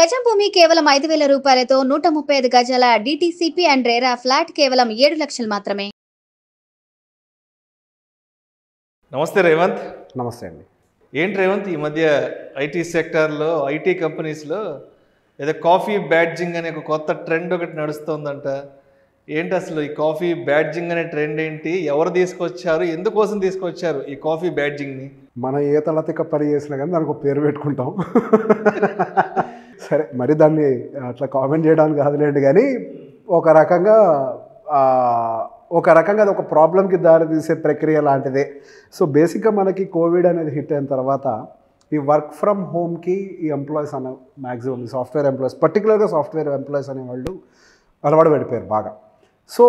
గజం భూమి కేవలం 5,000 రూపాయలతో 135 గజాల డిటిసిపి అండ్ రేరా ఫ్లాట్ కేవలం 7 లక్షలు మాత్రమే. నమస్తే రేవంత్. నమస్తే అండి. ఏంటి రేవంత్, ఈ మధ్య ఐటీ సెక్టార్లో ఐటీ కంపెనీస్లో ఏదో కాఫీ బ్యాడ్జింగ్ అనే ఒక కొత్త ట్రెండ్ ఒకటి నడుస్తుందంట. ఏంటి అసలు ఈ కాఫీ బ్యాడ్జింగ్ అనే ట్రెండ్ ఏంటి? ఎవరు తీసుకొచ్చారు? ఎందుకోసం తీసుకొచ్చారు ఈ కాఫీ బ్యాడ్జింగ్ని? మనం ఏ తలతిక పని చేసినా కానీ దానికి ఒక పేరు పెట్టుకుంటాం. సరే, మరి దాన్ని అట్లా కామెంట్ చేయడానికి కాదులేండి, కానీ ఒక రకంగా అది ఒక ప్రాబ్లంకి దారితీసే ప్రక్రియ లాంటిదే. సో బేసిక్గా మనకి కోవిడ్ అనేది హిట్ అయిన తర్వాత ఈ వర్క్ ఫ్రమ్ హోమ్కి ఈ ఎంప్లాయీస్ అనే మ్యాక్సిమం సాఫ్ట్వేర్ ఎంప్లాయీస్, పర్టికులర్గా సాఫ్ట్వేర్ ఎంప్లాయీస్ అనేవాళ్ళు అలవాటు పడిపోయారు బాగా. సో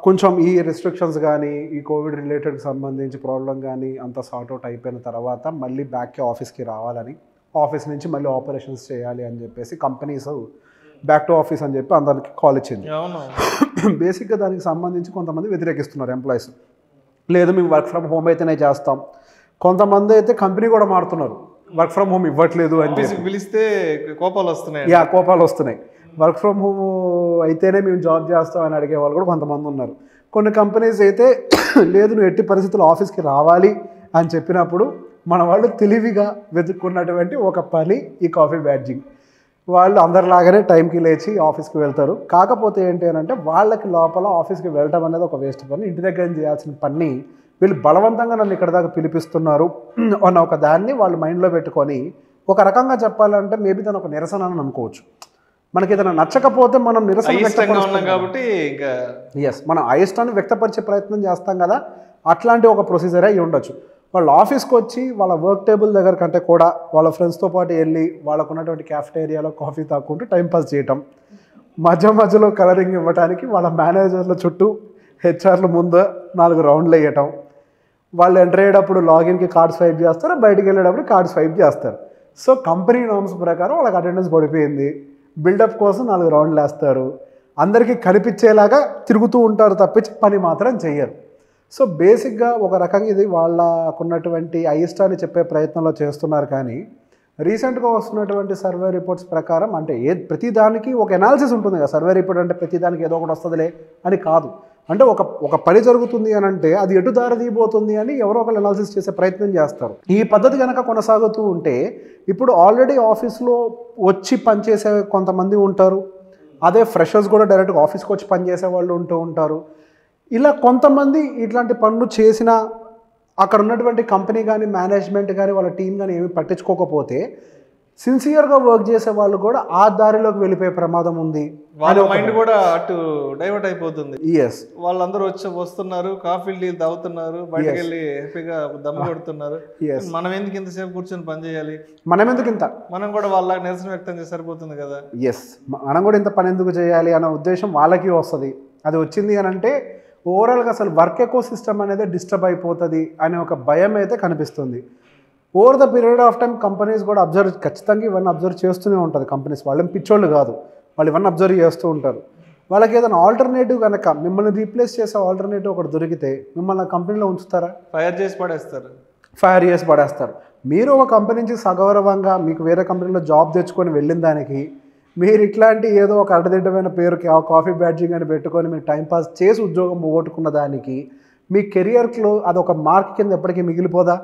కొంచెం ఈ రెస్ట్రిక్షన్స్ కానీ ఈ కోవిడ్ రిలేటెడ్కి సంబంధించి ప్రాబ్లం కానీ అంతా సార్ట్అవుట్ అయిపోయిన తర్వాత మళ్ళీ బ్యాక్కి ఆఫీస్కి రావాలని, ఆఫీస్ నుంచి మళ్ళీ ఆపరేషన్స్ చేయాలి అని చెప్పేసి కంపెనీస్ బ్యాక్ టు ఆఫీస్ అని చెప్పి అందరికి కాల్ ఇచ్చింది. బేసిక్గా దానికి సంబంధించి కొంతమంది వ్యతిరేకిస్తున్నారు ఎంప్లాయీస్. లేదు, మేము వర్క్ ఫ్రమ్ హోమ్ అయితేనే చేస్తాం. కొంతమంది అయితే కంపెనీ కూడా మారుతున్నారు, వర్క్ ఫ్రమ్ హోమ్ ఇవ్వట్లేదు అని పిలిస్తే కోపాలు వస్తున్నాయి. కోపాలు వస్తున్నాయి. వర్క్ ఫ్రమ్ హోమ్ అయితేనే మేము జాబ్ చేస్తాం అని అడిగే వాళ్ళు కూడా కొంతమంది ఉన్నారు. కొన్ని కంపెనీస్ అయితే లేదు, నువ్వు ఎట్టి పరిస్థితుల్లో ఆఫీస్కి రావాలి అని చెప్పినప్పుడు మన వాళ్ళు తెలివిగా వెతుక్కున్నటువంటి ఒక పని ఈ కాఫీ బ్యాడ్జింగ్. వాళ్ళు అందరిలాగానే టైంకి లేచి ఆఫీస్కి వెళ్తారు. కాకపోతే ఏంటి అని అంటే వాళ్ళకి లోపల ఆఫీస్కి వెళ్ళడం అనేది ఒక వేస్ట్ పని. ఇంటి దగ్గర చేయాల్సిన పని వీళ్ళు బలవంతంగా నన్ను ఇక్కడ దాకా పిలిపిస్తున్నారు అన్న ఒక దాన్ని వాళ్ళు మైండ్లో పెట్టుకొని, ఒక రకంగా చెప్పాలంటే మేబీ దాని ఒక నిరసన అని అనుకోవచ్చు. మనకి ఏదైనా నచ్చకపోతే మనం నిరసన కాబట్టి మనం అయిష్టాన్ని వ్యక్తపరిచే ప్రయత్నం చేస్తాం కదా, అట్లాంటి ఒక ప్రొసీజరే అయి ఉండొచ్చు. వాళ్ళు ఆఫీస్కి వచ్చి వాళ్ళ వర్క్ టేబుల్ దగ్గర కంటే కూడా వాళ్ళ ఫ్రెండ్స్తో పాటు వెళ్ళి వాళ్ళకు ఉన్నటువంటి క్యాఫ్టేరియాలో కాఫీ తాక్కుంటూ టైంపాస్ చేయటం, మధ్యలో కలరింగ్ ఇవ్వడానికి వాళ్ళ మేనేజర్ల చుట్టూ హెచ్ఆర్ల ముందు 4 రౌండ్లు వేయటం, వాళ్ళు ఎంటర్ అయ్యేటప్పుడు లాగిన్కి కార్డ్ స్వైప్ చేస్తారు, బయటికి వెళ్ళేటప్పుడు కార్డ్ స్వైప్ చేస్తారు. సో కంపెనీ నామ్స్ ప్రకారం వాళ్ళకి అటెండెన్స్ పడిపోయింది, బిల్డప్ కోసం 4 రౌండ్లు వేస్తారు, అందరికీ కనిపించేలాగా తిరుగుతూ ఉంటారు తప్పించి పని మాత్రం చెయ్యరు. సో బేసిక్గా ఒక రకంగా ఇది వాళ్ళకున్నటువంటి అయిష్టాన్ని చెప్పే ప్రయత్నంలో చేస్తున్నారు. కానీ రీసెంట్గా వస్తున్నటువంటి సర్వే రిపోర్ట్స్ ప్రకారం, అంటే ప్రతిదానికి ఒక ఎనాలిసిస్ ఉంటుంది కదా, సర్వే రిపోర్ట్ అంటే ప్రతిదానికి ఏదో ఒకటి వస్తుందిలే అని కాదు. అంటే ఒక పని జరుగుతుంది అని అంటే అది ఎటు దారి తీయబోతుంది అని ఎవరో ఒకరు ఎనాలిసిస్ చేసే ప్రయత్నం చేస్తారు. ఈ పద్ధతి కనుక కొనసాగుతూ ఉంటే ఇప్పుడు ఆల్రెడీ ఆఫీస్లో వచ్చి పనిచేసే కొంతమంది ఉంటారు, అదే ఫ్రెషర్స్ కూడా డైరెక్ట్గా ఆఫీస్కి వచ్చి పనిచేసే వాళ్ళు ఉంటూ ఉంటారు. ఇలా కొంతమంది ఇట్లాంటి పనులు చేసినా అక్కడ ఉన్నటువంటి కంపెనీ కానీ మేనేజ్మెంట్ కానీ వాళ్ళ టీం కానీ ఏమీ పట్టించుకోకపోతే సిన్సియర్గా వర్క్ చేసే వాళ్ళు కూడా ఆ దారిలోకి వెళ్ళిపోయే ప్రమాదం ఉంది. వాళ్ళ మైండ్ కూడా అటు డైవర్ట్ అయిపోతుంది. ఎస్, వాళ్ళందరూ వస్తున్నారు, కాఫీ టీలు తాగుతున్నారు, బయటకు వెళ్ళి హ్యాపీగా దమ్ము కొడుతున్నారు. మనం ఎందుకు ఇంతసేపు కూర్చొని పని చేయాలి, మనం కూడా వాళ్ళ నిరసన వ్యక్తం చేసి సరిపోతుంది కదా. ఎస్, మనం కూడా ఇంత పని ఎందుకు చేయాలి అనే ఉద్దేశం వాళ్ళకి వస్తుంది. అది వచ్చింది అని అంటే ఓవరాల్గా అసలు వర్క్ ఎకో సిస్టమ్ అనేది డిస్టర్బ్ అయిపోతుంది అనే ఒక భయం అయితే కనిపిస్తుంది. Over the period of time companies కూడా ఖచ్చితంగా ఇవన్నీ అబ్జర్వ్ చేస్తూనే ఉంటుంది. కంపెనీస్ వాళ్ళేం పిచ్చోళ్ళు కాదు, వాళ్ళు ఇవన్నీ అబ్జర్వ్ చేస్తూ ఉంటారు. వాళ్ళకి ఏదైనా ఆల్టర్నేటివ్ కనుక మిమ్మల్ని రీప్లేస్ చేసే ఆల్టర్నేటివ్ ఒకటి దొరికితే మిమ్మల్ని కంపెనీలో ఉంచుతారా? ఫైర్ చేసి పడేస్తారు. మీరు ఒక కంపెనీ నుంచి సగౌరవంగా మీకు వేరే కంపెనీలో జాబ్ తెచ్చుకొని వెళ్ళిన దానికి మీరు ఇట్లాంటి ఏదో ఒక అడ్డదిడ్డమైన పేరుకి కాఫీ బ్యాడ్జింగ్ అని పెట్టుకొని మీరు టైంపాస్ చేసి ఉద్యోగం పోగొట్టుకున్న దానికి మీ కెరియర్లో అదొక మార్క్ కింద ఎప్పటికీ మిగిలిపోదా?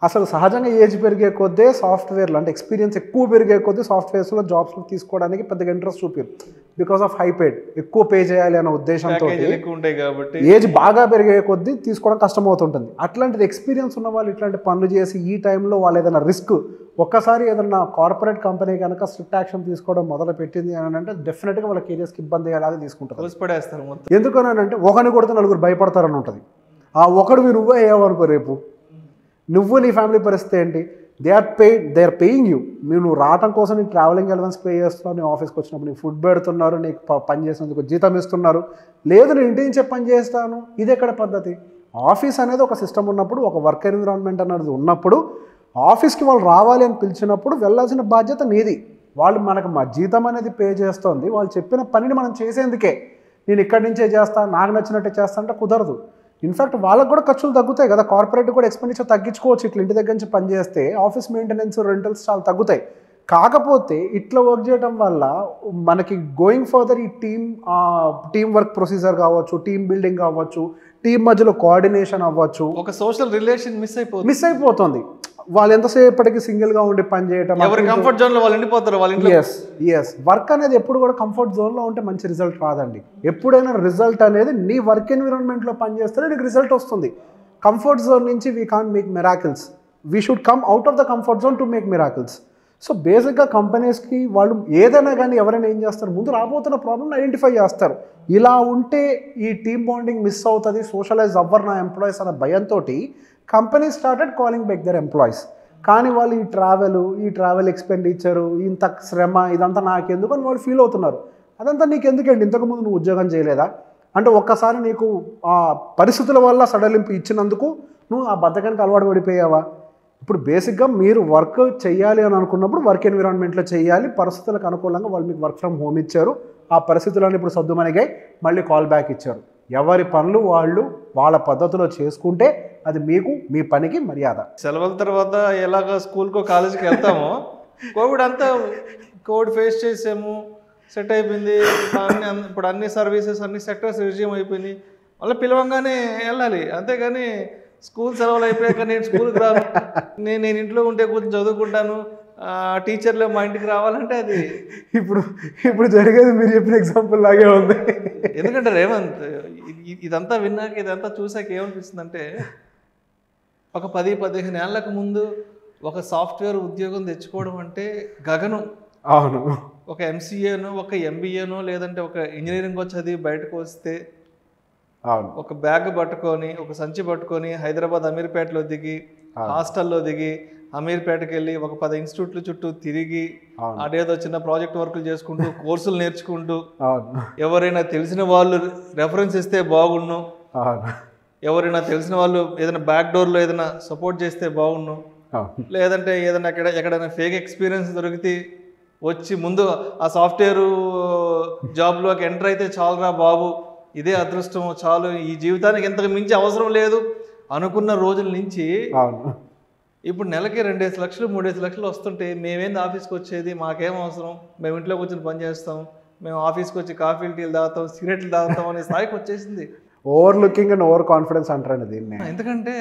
అసలు సహజంగా ఏజ్ పెరిగే కొద్దీ సాఫ్ట్వేర్లో అంటే ఎక్స్పీరియన్స్ ఎక్కువ పెరిగే కొద్దీ సాఫ్ట్వేర్స్లో జాబ్స్లో తీసుకోవడానికి పెద్దగా ఇంట్రెస్ట్ చూపారు. బికాస్ ఆఫ్ హై పేడ్, ఎక్కువ పే చేయాలి అనే ఉద్దేశంతో ఏజ్ బాగా పెరిగే కొద్దీ తీసుకోవడం కష్టమవుతుంటుంది. అట్లాంటిది ఎక్స్పీరియన్స్ ఉన్న వాళ్ళు ఇట్లాంటి పనులు చేసి ఈ టైంలో వాళ్ళు ఏదైనా రిస్క్, ఒక్కసారి ఏదన్నా కార్పొరేట్ కంపెనీ కనుక స్ట్రిక్ట్ యాక్షన్ తీసుకోవడం మొదలు పెట్టింది అని అంటే డెఫినెట్గా వాళ్ళ కెరియర్స్కి ఇబ్బంది అయ్యేలాగా తీసుకుంటారు. ఎందుకనంటే ఒకరిని కొడితే 4 భయపడతారని ఉంటుంది. ఆ ఒకడివి నువ్వే అయ్యావనుకో, రేపు నువ్వు నీ ఫ్యామిలీ పరిస్థితి ఏంటి? They are paying you. నువ్వు రావడం కోసం నీకు ట్రావెలింగ్ అలవెన్స్ పే చేస్తున్నావు, నీ ఆఫీస్కి వచ్చినప్పుడు నీకు ఫుడ్ పెడుతున్నారు, నీకు పని చేసినందుకు జీతం ఇస్తున్నారు. లేదు నేను ఇంటి నుంచే పని చేస్తాను, ఇది ఎక్కడ పద్ధతి? ఆఫీస్ అనేది ఒక సిస్టమ్ ఉన్నప్పుడు, ఒక వర్క్ ఎన్విరాన్మెంట్ అనేది ఉన్నప్పుడు ఆఫీస్కి వాళ్ళు రావాలి అని పిలిచినప్పుడు వెళ్ళాల్సిన బాధ్యత నీది. వాళ్ళు మనకు మా జీతం అనేది పే చేస్తుంది, వాళ్ళు చెప్పిన పనిని మనం చేసేందుకే. నేను ఇక్కడి నుంచే చేస్తాను, నాకు నచ్చినట్టే చేస్తా అంటే కుదరదు. ఇన్ఫాక్ట్ వాళ్ళకు కూడా ఖర్చులు తగ్గుతాయి కదా, కార్పొరేట్ కూడా ఎక్స్పెండిచర్ తగ్గించుకోవచ్చు. ఇట్లా ఇంటి దగ్గర నుంచి పనిచేస్తే ఆఫీస్ మెయింటెనెన్స్, రెంటల్స్ చాలా తగ్గుతాయి. కాకపోతే ఇట్లా వర్క్ చేయడం వల్ల మనకి గోయింగ్ ఫర్దర్ ఈ టీమ్ వర్క్ ప్రొసీజర్ కావచ్చు, టీమ్ బిల్డింగ్ కావచ్చు, టీం మధ్యలో కోఆర్డినేషన్ అవ్వచ్చు, ఒక సోషల్ రిలేషన్ మిస్ అయిపోతుంది. వాళ్ళు ఎంతసేపటికి సింగిల్గా ఉండి పని చేయటం, ఎవరి కంఫర్ట్ జోన్లో వాళ్ళు ఉండిపోతారు వాళ్ళ ఇంట్లో. ఎస్ వర్క్ అనేది ఎప్పుడు కూడా కంఫర్ట్ జోన్లో ఉంటే మంచి రిజల్ట్ రాదండి. ఎప్పుడైనా రిజల్ట్ అనేది నీ వర్క్ ఎన్విరాన్మెంట్లో పనిచేస్తేనే నీకు రిజల్ట్ వస్తుంది. కంఫర్ట్ జోన్ నుంచి we can't make miracles, we should come out of the comfort zone to make miracles. So బేసిక్గా కంపెనీస్కి వాళ్ళు ఏదైనా కానీ ఎవరైనా ఏం చేస్తారు, ముందు రాబోతున్న ప్రాబ్లమ్ ఐడెంటిఫై చేస్తారు. ఇలా ఉంటే ఈ టీమ్ బాండింగ్ మిస్ అవుతుంది, సోషలైజ్ అవ్వరు నా ఎంప్లాయీస్ అనే భయంతో company started calling back their employees. కానీ వాళ్ళు ఈ ట్రావెల్ ఎక్స్పెండిచరు, ఇంత శ్రమ ఇదంతా నాకెందుకు అని వాళ్ళు ఫీల్ అవుతున్నారు. అదంతా నీకెందుకండి, ఇంతకుముందు నువ్వు ఉద్యోగం చేయలేదా అంటే ఒక్కసారి నీకు ఆ పరిస్థితుల వల్ల సడలింపు ఇచ్చినందుకు నువ్వు ఆ బద్ధకానికి అలవాటు పడిపోయావా? ఇప్పుడు బేసిక్గా మీరు వర్క్ చేయాలి అని అనుకున్నప్పుడు వర్క్ ఎన్విరాన్మెంట్లో చేయాలి. పరిస్థితులకు అనుకూలంగా వాళ్ళు మీకు వర్క్ ఫ్రమ్ హోమ్ ఇచ్చారు, ఆ పరిస్థితులను ఇప్పుడు సర్దుమణిగాయి, మళ్ళీ కాల్ బ్యాక్ ఇచ్చారు. ఎవరి పనులు వాళ్ళు వాళ్ళ పద్ధతిలో చేసుకుంటే అది మీకు మీ పనికి మర్యాద. సెలవుల తర్వాత ఎలాగ స్కూల్కో కాలేజీకి వెళ్తామో కోవిడ్ ఫేస్ చేసాము, సెట్ అయిపోయింది. ఇప్పుడు అన్ని సర్వీసెస్ అన్ని సెక్టర్స్ రిజ్యూమ్ అయిపోయింది. మళ్ళీ పిలవంగానే వెళ్ళాలి, అంతేగాని స్కూల్ సెలవులు అయిపోయాక నేను స్కూల్కి రాను, నేను ఇంట్లో ఉంటే కొంచెం చదువుకుంటాను, టీచర్లు మా ఇంటికి రావాలంటే అది ఇప్పుడు జరిగేది మీరు చెప్పిన ఎగ్జాంపుల్ లాగే ఉంది. ఎందుకంటే రేవంత్ ఇదంతా విన్నాక ఇదంతా చూసాక ఏమనిపిస్తుంది అంటే, ఒక 10-15 ఏళ్ళకు ముందు ఒక సాఫ్ట్వేర్ ఉద్యోగం తెచ్చుకోవడం అంటే గగనం. అవును. ఒక ఎంసీఏనో ఒక ఎంబీఏనో లేదంటే ఒక ఇంజనీరింగ్ చదివి బయటకు వస్తే ఒక బ్యాగ్ పట్టుకొని ఒక సంచి పట్టుకొని హైదరాబాద్ అమీర్పేటలో దిగి హాస్టల్లో దిగి అమీర్పేటకి వెళ్ళి ఒక 10 ఇన్స్టిట్యూట్ల చుట్టూ తిరిగి అదేదో చిన్న ప్రాజెక్ట్ వర్కులు చేసుకుంటూ కోర్సులు నేర్చుకుంటూ ఎవరైనా తెలిసిన వాళ్ళు రెఫరెన్స్ ఇస్తే బాగుండు, ఎవరైనా తెలిసిన వాళ్ళు ఏదైనా బ్యాక్ డోర్లో ఏదైనా సపోర్ట్ చేస్తే బాగుండు, లేదంటే ఏదైనా ఎక్కడైనా ఫేక్ ఎక్స్పీరియన్స్ దొరికితే వచ్చి ముందు ఆ సాఫ్ట్వేర్ జాబ్లోకి ఎంటర్ అయితే చాలురా బాబు, ఇదే అదృష్టం చాలు, ఈ జీవితానికి ఇంతకు మించి అవసరం లేదు అనుకున్న రోజుల నుంచి ఇప్పుడు నెలకి 2-5 లక్షలు 3-5 లక్షలు వస్తుంటే మేమేంది ఆఫీస్కి వచ్చేది, మాకేం అవసరం, మేము ఇంట్లో కూర్చొని పని చేస్తాం, మేము ఆఫీస్కి వచ్చి కాఫీలు టీలు తాగుతాం సిగరెట్లు తాగుతాం అనే స్థాయికి వచ్చేసింది. Over looking and over confidence అంటారండి దీన్ని. ఎందుకంటే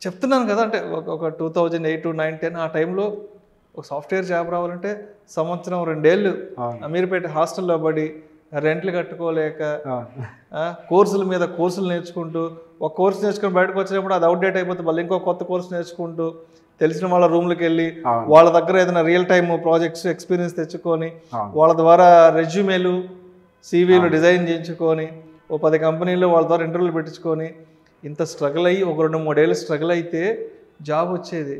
చెప్తున్నాను కదా, అంటే ఒక 2008, 9, 10 ఆ టైంలో ఒక సాఫ్ట్వేర్ జాబ్ రావాలంటే సంవత్సరం 2 ఏళ్ళు అమీర్పేట హాస్టల్లో పడి రెంట్లు కట్టుకోలేక కోర్సుల మీద కోర్సులు నేర్చుకుంటూ ఒక కోర్సు నేర్చుకుని బయటకు వచ్చినప్పుడు అది అవుట్డేట్ అయిపోతే మళ్ళీ ఇంకో కొత్త కోర్సు నేర్చుకుంటూ తెలిసిన వాళ్ళ రూమ్లకు వెళ్ళి వాళ్ళ దగ్గర ఏదైనా రియల్ టైమ్ ప్రాజెక్ట్స్ ఎక్స్పీరియన్స్ తెచ్చుకొని వాళ్ళ ద్వారా రెజ్యూమేలు సీవీలు డిజైన్ చేయించుకొని 10 కంపెనీలు వాళ్ళ ద్వారా ఇంటర్వ్యూలు పెట్టించుకొని ఇంత స్ట్రగుల్ అయ్యి ఒక 2-3 ఏళ్ళు స్ట్రగుల్ అయితే జాబ్ వచ్చేది.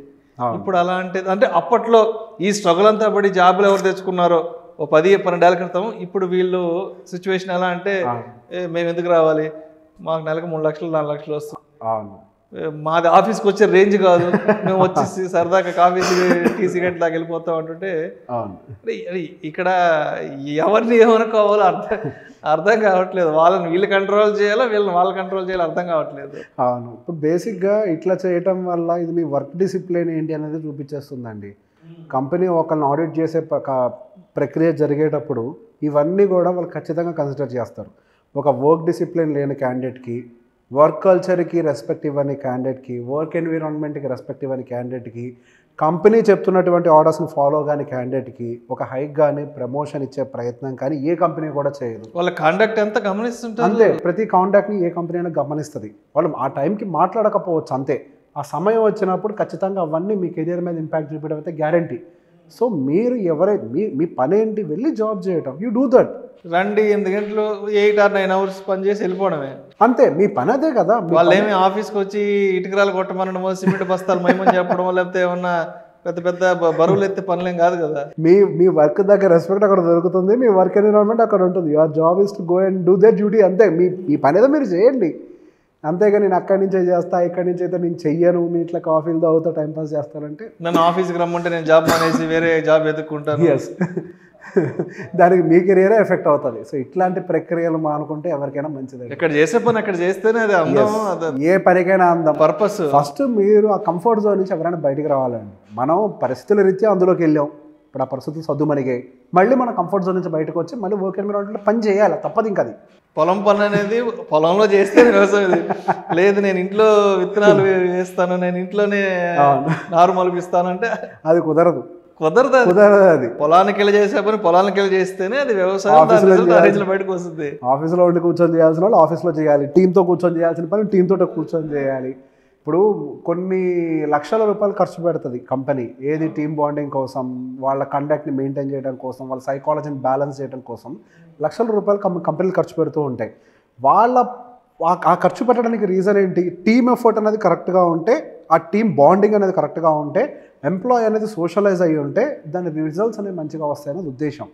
ఇప్పుడు అలా అంటే అప్పట్లో ఈ స్ట్రగుల్ అంతా పడి జాబులు ఎవరు తెచ్చుకున్నారో 10-12 ఏళ్ళ క్రితం, ఇప్పుడు వీళ్ళు సిచ్యువేషన్ ఎలా అంటే మేము ఎందుకు రావాలి, మాకు నెలకు 3 లక్షలు 4 లక్షలు వస్తుంది, మాది ఆఫీస్కి వచ్చే రేంజ్ కాదు, మేము వచ్చి సరదాగా కాఫీ టీ సిగరెట్ దాకా వెళ్ళిపోతాం అంటుంటే ఇక్కడ ఎవరిని ఏమనుకోవాలో అర్థం కావట్లేదు. వాళ్ళని వీళ్ళు కంట్రోల్ చేయాలో వీళ్ళని వాళ్ళు కంట్రోల్ చేయాలో అర్థం కావట్లేదు. అవును. ఇప్పుడు బేసిక్గా ఇట్లా చేయటం వల్ల ఇది మీ వర్క్ డిసిప్లిన్ ఏంటి అనేది చూపించేస్తుందండి. కంపెనీ ఒకరిని ఆడిట్ చేసే ప్రక్రియ జరిగేటప్పుడు ఇవన్నీ కూడా వాళ్ళు ఖచ్చితంగా కన్సిడర్ చేస్తారు. ఒక వర్క్ డిసిప్లిన్ లేని క్యాండిడేట్కి, వర్క్ కల్చర్కి రెస్పెక్ట్ ఇవ్వని క్యాండిడేట్కి, వర్క్ ఎన్విరాన్మెంట్కి రెస్పెక్ట్ ఇవ్వని క్యాండిడేట్కి, కంపెనీ చెప్తున్నటువంటి ఆర్డర్స్ని ఫాలో కాని క్యాండిడేట్కి ఒక హైక్ కానీ ప్రమోషన్ ఇచ్చే ప్రయత్నం కానీ ఏ కంపెనీ కూడా చేయదు. వాళ్ళ కాంటాక్ట్ ఎంత గమనిస్తుంటారు. అంతే, ప్రతి కాంటాక్ట్ని ఏ కంపెనీ అయినా గమనిస్తుంది. వాళ్ళు ఆ టైంకి మాట్లాడకపోవచ్చు, అంతే. ఆ సమయం వచ్చినప్పుడు ఖచ్చితంగా అవన్నీ మీ కెరియర్ మీద ఇంపాక్ట్ చూపించడం అయితే గ్యారంటీ. సో మీరు మీ పని ఏంటి, వెళ్ళి జాబ్ చేయటం, యూ డూ దట్. రండి 8 గంటలు 8 or 9 hours పని చేసి వెళ్ళిపోవడమే, అంతే. మీ పని అదే కదా. వాళ్ళు ఏమి ఆఫీస్కి వచ్చి ఇటుకరాలు కొట్టమనడమో సిమెంట్ బస్తాలు మైమని చెప్పడమో లేకపోతే ఏమన్నా పెద్ద పెద్ద బరువులు ఎత్తే పనులేం కాదు కదా. మీ వర్క్ దగ్గర రెస్పెక్ట్ అక్కడ దొరుకుతుంది, మీ వర్క్ ఎన్విరాన్మెంట్ అక్కడ ఉంటుంది. Your job is to go and do their duty, అంతే. మీ పని ఏదో మీరు చేయండి, అంతేగా నేను అక్కడి నుంచే చేస్తా ఇక్కడి నుంచి అయితే నేను చెయ్యను, మీ ఇట్లా కాఫీలు తాగుతా టైంపాస్ చేస్తానంటే నన్ను ఆఫీస్కి రమ్మంటే నేను జాబ్ మానేసి వేరే జాబ్ ఎదుర్కొంటాను. ఎస్ దానికి మీ కెరియరే ఎఫెక్ట్ అవుతుంది. సో ఇట్లాంటి ప్రక్రియలు మానుకుంటే ఎవరికైనా మంచిది. ఇక్కడ చేసే పని అక్కడ చేస్తేనే అది అందం, ఏ పనికైనా అందం. పర్పస్. ఫస్ట్ మీరు ఆ కంఫర్ట్ జోన్ నుంచి ఎవరైనా బయటికి రావాలండి. మనం పరిస్థితుల రీత్యా అందులోకి వెళ్ళాం, ఇప్పుడు ఆ పరిస్థితులు సర్దుమణిగాయి, మళ్ళీ మన కంఫర్ట్ జోన్ నుంచి బయటకు వచ్చి మళ్ళీ వర్క్ ఎన్విరాన్మెంట్లో పని చేయాలి, తప్పదు. ఇంకా అది పొలం పని అనేది పొలంలో చేస్తే వ్యవసాయం. లేదు నేను ఇంట్లో విత్తనాలు వేస్తాను, నేను ఇంట్లోనే నారు మలిపిస్తాను అంటే అది కుదరదు. అది పొలానికి వెళ్ళి చేసే పని పొలానికి వెళ్ళి చేస్తేనే అది వ్యవసాయం బయటకు వస్తుంది. ఆఫీస్లో ఉండి కూర్చొని చేయాల్సిన వాళ్ళు ఆఫీస్లో చేయాలి, టీంతో కూర్చొని చేయాల్సిన పని టీంతో కూర్చొని చేయాలి. ఇప్పుడు కొన్ని లక్షల రూపాయలు ఖర్చు పెడుతుంది కంపెనీ, ఏది టీమ్ బాండింగ్ కోసం, వాళ్ళ కండక్ట్ని మెయింటైన్ చేయడం కోసం, వాళ్ళ సైకాలజీని బ్యాలెన్స్ చేయడం కోసం లక్షల రూపాయలు కంపెనీలు ఖర్చు పెడుతూ ఉంటాయి. ఆ ఖర్చు పెట్టడానికి రీజన్ ఏంటి? టీమ్ ఎఫర్ట్ అనేది కరెక్ట్గా ఉంటే, ఆ టీమ్ బాండింగ్ అనేది కరెక్ట్గా ఉంటే, ఎంప్లాయీ అనేది సోషలైజ్ అయ్యి ఉంటే దాని రిజల్ట్స్ అనేవి మంచిగా వస్తాయనేది ఉద్దేశం.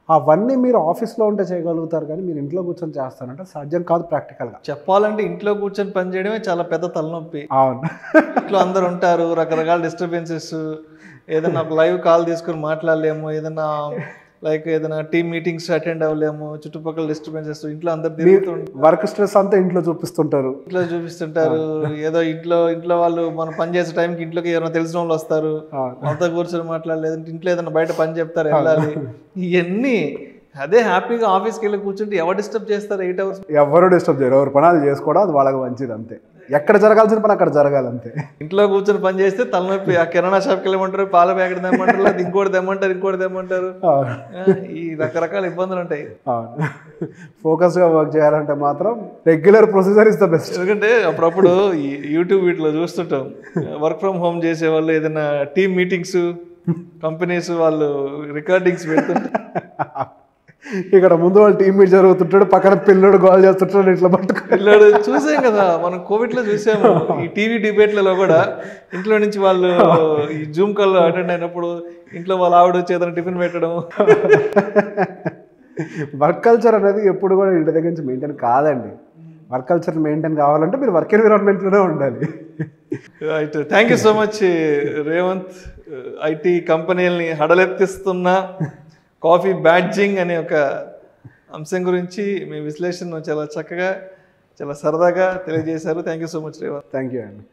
అవన్నీ మీరు ఆఫీస్లో ఉంటే చేయగలుగుతారు, కానీ మీరు ఇంట్లో కూర్చొని చేస్తారంటే సాధ్యం కాదు. ప్రాక్టికల్గా చెప్పాలంటే ఇంట్లో కూర్చొని పని చేయడమే చాలా పెద్ద తలనొప్పి. అవును, ఇంట్లో అందరు ఉంటారు, రకరకాల డిస్టర్బెన్సెస్, ఏదైనా ఒక లైవ్ కాల్ తీసుకుని మాట్లాడలేము, ఏదైనా లైక్ ఏదైనా టీమ్ మీటింగ్స్ అటెండ్ అవ్వలేము, చుట్టుపక్కల డిస్టర్బెన్సెస్, ఇంట్లో అందరు తిరుగుతుంటారు, వర్క్ స్ట్రెస్ అంతా ఇంట్లో చూపిస్తుంటారు. ఏదో ఇంట్లో వాళ్ళు మనం పని చేసే టైంకి ఇంట్లోకి ఎవరైనా తెలిసిన వాళ్ళు వస్తారు, అంతా కూర్చొని మాట్లాడలేదు, ఇంట్లో ఏదైనా బయట పని చెప్తారు, వెళ్ళాలి. ఇవన్నీ అదే హ్యాపీగా ఆఫీస్కి వెళ్ళి కూర్చుంటే ఎవరు డిస్టర్బ్ చేస్తారు? 8 hours ఎవరు డిస్టర్బ్ చేయరు, ఎవరు పనాలు చేసుకోవడం అది వాళ్ళకి మంచిది. అంతే, ఎక్కడ జరగాల్సిన పని అక్కడ జరగాలి, అంతే. ఇంట్లో కూర్చొని పని చేస్తే తలనొప్పి. ఆ కిరాణా షాప్కి వెళ్ళమంటారు, పాల ప్యాకెట్ తెమ్మంటారు, లేదా ఇంకోటి తెమ్మంటారు. ఈ రకరకాల ఇబ్బందులు ఉంటాయి. ఫోకస్గా వర్క్ చేయాలంటే మాత్రం regular procedure is the best. ఎందుకంటే అప్పుడప్పుడు యూట్యూబ్ వీటిలో చూస్తుంటాం, వర్క్ ఫ్రమ్ హోమ్ చేసే వాళ్ళు ఏదైనా టీమ్ మీటింగ్స్, కంపెనీస్ వాళ్ళు రికార్డింగ్స్ పెడుతుంటారు. ఇక్కడ ముందు వాళ్ళు టీమ్ మీట్ జరుగుతుంటాడు, పక్కన పిల్లడు గోల్ చేస్తుంటాడు, ఇట్లా పిల్లడు చూసాం కదా మనం కోవిడ్లో చూసాము. ఈ టీవీ డిబేట్లలో కూడా ఇంట్లో నుంచి వాళ్ళు ఈ జూమ్ కాల్ అటెండ్ అయినప్పుడు ఇంట్లో వాళ్ళ ఆవిడ వచ్చి ఏదైనా టిఫిన్ పెట్టడం. వర్క్ కల్చర్ అనేది ఎప్పుడు కూడా ఇంటి దగ్గర నుంచి మెయింటైన్ కాదండి. వర్క్ కల్చర్ మెయింటైన్ కావాలంటే మీరు వర్క్ ఎన్విరాన్మెంట్లోనే ఉండాలి. Right, thank you so much Revanth. IT కంపెనీలని హడలెత్తిస్తున్న కాఫీ బ్యాడ్జింగ్ అనే ఒక అంశం గురించి మీ విశ్లేషణ చాలా చక్కగా, చాలా సరదాగా తెలియజేశారు. Thank you so much Revanth. Thank you అండి.